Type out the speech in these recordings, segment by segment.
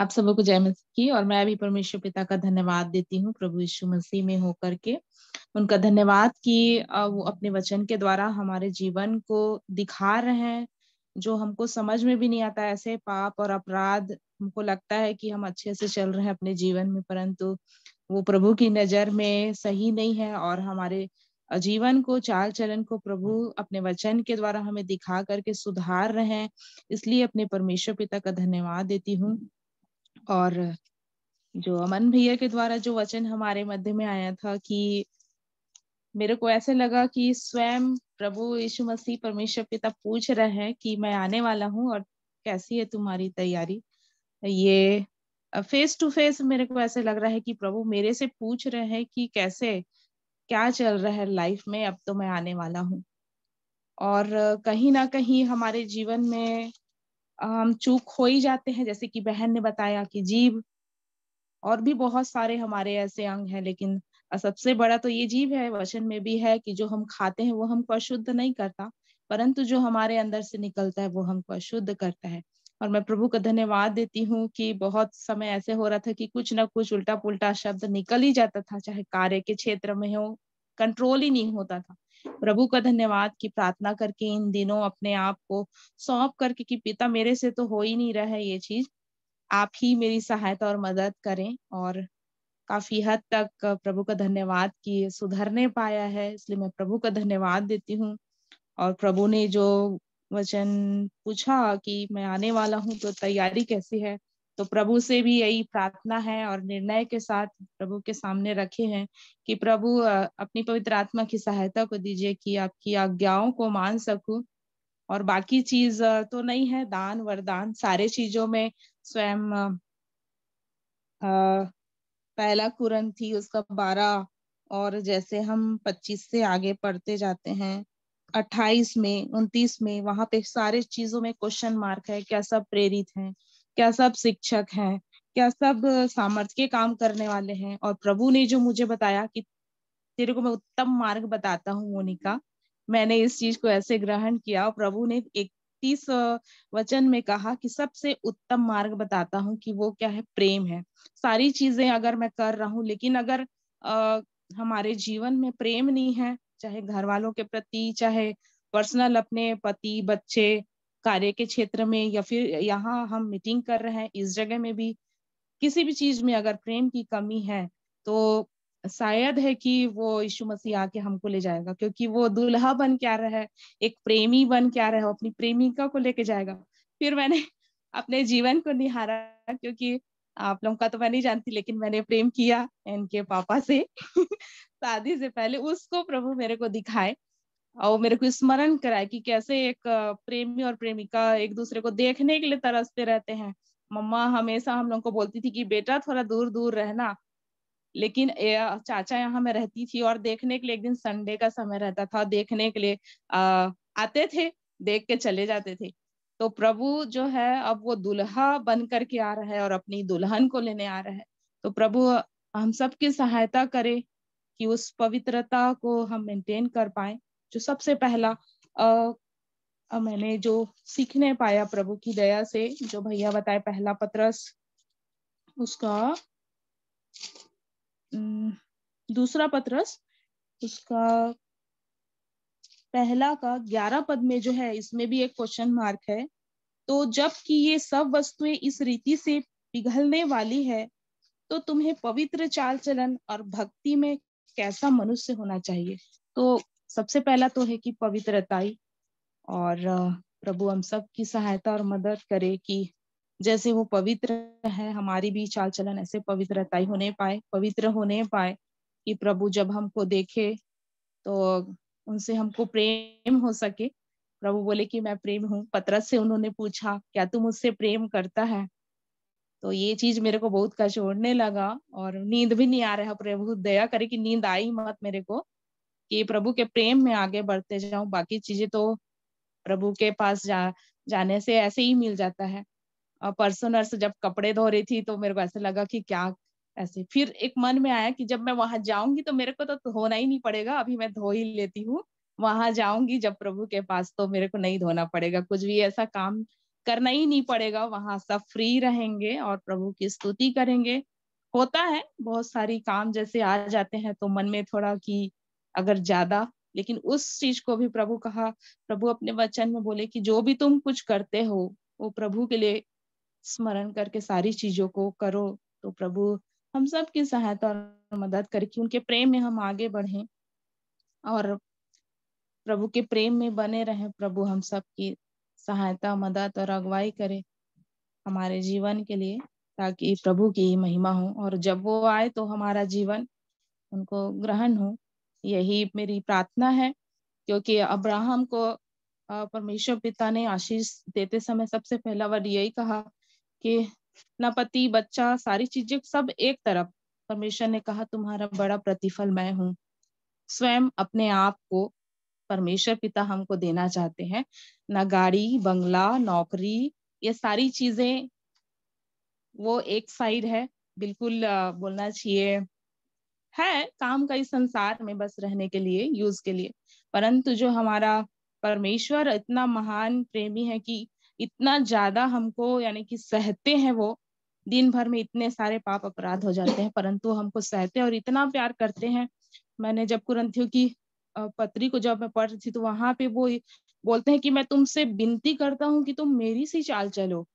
आप सबको जय मसीह की। और मैं भी परमेश्वर पिता का धन्यवाद देती हूँ प्रभु यीशु मसीह में होकर के। उनका धन्यवाद कि वो अपने वचन के द्वारा हमारे जीवन को दिखा रहे हैं, जो हमको समझ में भी नहीं आता। ऐसे पाप और अपराध हमको लगता है कि हम अच्छे से चल रहे हैं अपने जीवन में, परंतु वो प्रभु की नजर में सही नहीं है। और हमारे जीवन को, चाल चलन को प्रभु अपने वचन के द्वारा हमें दिखा करके सुधार रहे हैं। इसलिए अपने परमेश्वर पिता का धन्यवाद देती हूँ। और जो अमन भैया के द्वारा जो वचन हमारे मध्य में आया था, कि मेरे को ऐसे लगा कि स्वयं प्रभु यीशु मसीह परमेश्वर पिता पूछ रहे हैं कि मैं आने वाला हूँ और कैसी है तुम्हारी तैयारी। ये फेस टू फेस मेरे को ऐसे लग रहा है कि प्रभु मेरे से पूछ रहे हैं कि कैसे, क्या चल रहा है लाइफ में, अब तो मैं आने वाला हूँ। और कहीं ना कहीं हमारे जीवन में हम चूक हो ही जाते हैं, जैसे कि बहन ने बताया कि जीभ और भी बहुत सारे हमारे ऐसे अंग हैं, लेकिन सबसे बड़ा तो ये जीभ है। वचन में भी है कि जो हम खाते हैं वो हमको अशुद्ध नहीं करता, परंतु जो हमारे अंदर से निकलता है वो हमको अशुद्ध करता है। और मैं प्रभु का धन्यवाद देती हूँ कि बहुत समय ऐसे हो रहा था कि कुछ ना कुछ उल्टा पुल्टा शब्द निकल ही जाता था, चाहे कार्य के क्षेत्र में हो, कंट्रोल ही नहीं होता था। प्रभु का धन्यवाद कि प्रार्थना करके इन दिनों अपने आप को सौंप करके कि पिता मेरे से तो हो ही नहीं रहा है ये चीज, आप ही मेरी सहायता और मदद करें। और काफी हद तक प्रभु का धन्यवाद कि सुधरने पाया है, इसलिए मैं प्रभु का धन्यवाद देती हूँ। और प्रभु ने जो वचन पूछा कि मैं आने वाला हूँ तो तैयारी कैसी है, तो प्रभु से भी यही प्रार्थना है और निर्णय के साथ प्रभु के सामने रखे हैं कि प्रभु अपनी पवित्र आत्मा की सहायता को दीजिए कि आपकी आज्ञाओं को मान सकूं। और बाकी चीज तो नहीं है, दान वरदान सारे चीजों में स्वयं पहला कुरिन्थी उसका 12, और जैसे हम 25 से आगे पढ़ते जाते हैं 28 में 29 में, वहां पे सारे चीजों में क्वेश्चन मार्क है। क्या सब प्रेरित हैं? क्या सब शिक्षक हैं? क्या सब सामर्थ्य के काम करने वाले हैं? और प्रभु ने जो मुझे बताया कि तेरे को मैं उत्तम मार्ग बताता हूँ मोनिका, मैंने इस चीज को ऐसे ग्रहण किया। और प्रभु ने 31 वचन में कहा कि सबसे उत्तम मार्ग बताता हूँ कि वो क्या है, प्रेम है। सारी चीजें अगर मैं कर रहा हूँ, लेकिन अगर हमारे जीवन में प्रेम नहीं है, चाहे घर वालों के प्रति, चाहे पर्सनल अपने पति बच्चे, कार्य के क्षेत्र में, या फिर यहाँ हम मीटिंग कर रहे हैं इस जगह में भी, किसी भी चीज में अगर प्रेम की कमी है, तो शायद है कि वो यीशु मसीह आके हमको ले जाएगा, क्योंकि वो दूल्हा बन के आ रहा है, एक प्रेमी बन के आ रहा है, वो अपनी प्रेमिका को लेके जाएगा। फिर मैंने अपने जीवन को निहारा, क्योंकि आप लोगों का तो मैं नहीं जानती, लेकिन मैंने प्रेम किया इनके पापा से शादी से पहले। उसको प्रभु मेरे को दिखाए और मेरे को स्मरण कराए कि कैसे एक प्रेमी और प्रेमिका एक दूसरे को देखने के लिए तरसते रहते हैं। मम्मा हमेशा हम लोग को बोलती थी कि बेटा थोड़ा दूर दूर रहना, लेकिन चाचा यहाँ मैं रहती थी और देखने के लिए एक दिन संडे का समय रहता था, देखने के लिए आते थे, देख के चले जाते थे। तो प्रभु जो है अब वो दुल्हा बन करके आ रहा है और अपनी दुल्हन को लेने आ रहा है। तो प्रभु हम सबकी सहायता करे कि उस पवित्रता को हम मेंटेन कर पाए। जो सबसे पहला मैंने जो सीखने पाया प्रभु की दया से, जो भैया बताए, पहला पत्रस उसका दूसरा पत्रस उसका पहला का 11 पद में जो है, इसमें भी एक क्वेश्चन मार्क है। तो जबकि ये सब वस्तुएं इस रीति से पिघलने वाली है, तो तुम्हें पवित्र चाल चलन और भक्ति में कैसा मनुष्य होना चाहिए। तो सबसे पहला तो है कि पवित्रताई। और प्रभु हम सब की सहायता और मदद करे कि जैसे वो पवित्र है, हमारी भी चाल चलन ऐसे पवित्रताई होने पाए, पवित्र होने पाए, कि प्रभु जब हमको देखे तो उनसे हमको प्रेम हो सके। प्रभु बोले कि मैं प्रेम हूँ। पतरस से उन्होंने पूछा, क्या तू मुझसे प्रेम करता है? तो ये चीज मेरे को बहुत कचोड़ने लगा और नींद भी नहीं आ रहा। प्रभु दया करे कि नींद आई मत मेरे को, कि प्रभु के प्रेम में आगे बढ़ते जाऊं। बाकी चीजें तो प्रभु के पास जाने से ऐसे ही मिल जाता है। और परसों नर्स जब कपड़े धो रही थी तो मेरे को ऐसे लगा कि क्या, ऐसे फिर एक मन में आया कि जब मैं वहां जाऊंगी तो मेरे को तो धोना ही नहीं पड़ेगा, अभी मैं धो ही लेती हूँ। वहां जाऊंगी जब प्रभु के पास तो मेरे को नहीं धोना पड़ेगा, कुछ भी ऐसा काम करना ही नहीं पड़ेगा, वहां सब फ्री रहेंगे और प्रभु की स्तुति करेंगे। होता है बहुत सारी काम जैसे आ जाते हैं तो मन में थोड़ा कि अगर ज्यादा, लेकिन उस चीज को भी प्रभु कहा, प्रभु अपने वचन में बोले कि जो भी तुम कुछ करते हो वो प्रभु के लिए स्मरण करके सारी चीजों को करो। तो प्रभु हम सब की सहायता और मदद करे कि उनके प्रेम में हम आगे बढ़ें और प्रभु के प्रेम में बने रहें। प्रभु हम सब की सहायता मदद और अगुवाई करे हमारे जीवन के लिए, ताकि प्रभु की महिमा हो और जब वो आए तो हमारा जीवन उनको ग्रहण हो। यही मेरी प्रार्थना है, क्योंकि अब्राहम को परमेश्वर पिता ने आशीष देते समय सबसे पहला वर्ड यही कहा कि न पति बच्चा सारी चीजें सब एक तरफ, परमेश्वर ने कहा तुम्हारा बड़ा प्रतिफल मैं हूँ। स्वयं अपने आप को परमेश्वर पिता हमको देना चाहते हैं, ना गाड़ी बंगला नौकरी, ये सारी चीजें वो एक साइड है। बिल्कुल बोलना चाहिए है काम का इस संसार में बस रहने के लिए, यूज के लिए। परंतु जो हमारा परमेश्वर इतना महान प्रेमी है कि इतना ज्यादा हमको यानी कि सहते हैं वो, दिन भर में इतने सारे पाप अपराध हो जाते हैं परंतु हमको सहते और इतना प्यार करते हैं। मैंने जब कुरिन्थियों की पत्री को जब मैं पढ़ रही थी तो वहां पे वो बोलते हैं कि मैं तुमसे विनती करता हूँ कि तुम मेरी सी चाल चलो।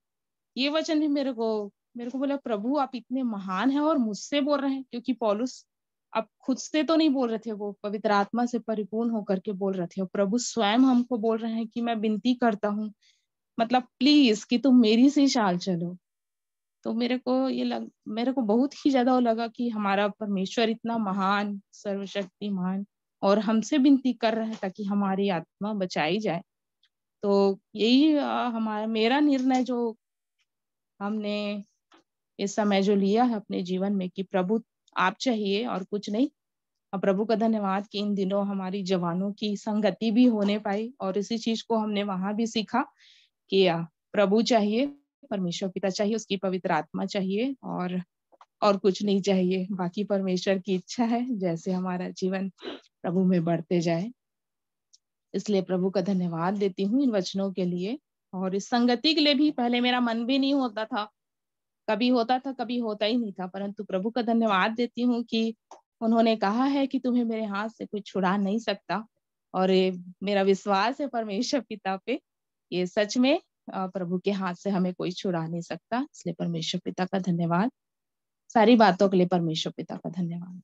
ये वचन भी मेरे को बोला प्रभु आप इतने महान हैं और मुझसे बोल रहे हैं, क्योंकि पौलुस अब खुद से तो नहीं बोल रहे थे, वो पवित्र आत्मा से परिपूर्ण होकर के बोल रहे थे और प्रभु स्वयं हमको बोल रहे हैं कि मैं विनती करता हूँ, मतलब प्लीज कि तुम मेरी सी चाल चलो। तो मेरे को बहुत ही ज्यादा वो लगा कि हमारा परमेश्वर इतना महान सर्वशक्तिमान और हमसे विनती कर रहे हैं ताकि हमारी आत्मा बचाई जाए। तो यही हमारा मेरा निर्णय जो हमने इस समय जो लिया है अपने जीवन में कि प्रभु आप चाहिए और कुछ नहीं। और प्रभु का धन्यवाद कि इन दिनों हमारी जवानों की संगति भी होने पाई और इसी चीज को हमने वहां भी सीखा कि प्रभु चाहिए, परमेश्वर पिता चाहिए, उसकी पवित्र आत्मा चाहिए और कुछ नहीं चाहिए। बाकी परमेश्वर की इच्छा है जैसे हमारा जीवन प्रभु में बढ़ते जाए। इसलिए प्रभु का धन्यवाद देती हूँ इन वचनों के लिए और इस संगति के लिए भी। पहले मेरा मन भी नहीं होता था, कभी होता था कभी होता ही नहीं था, परंतु प्रभु का धन्यवाद देती हूँ कि उन्होंने कहा है कि तुम्हें मेरे हाथ से कोई छुड़ा नहीं सकता। और ये मेरा विश्वास है परमेश्वर पिता पे, ये सच में प्रभु के हाथ से हमें कोई छुड़ा नहीं सकता। इसलिए परमेश्वर पिता का धन्यवाद, सारी बातों के लिए परमेश्वर पिता का धन्यवाद।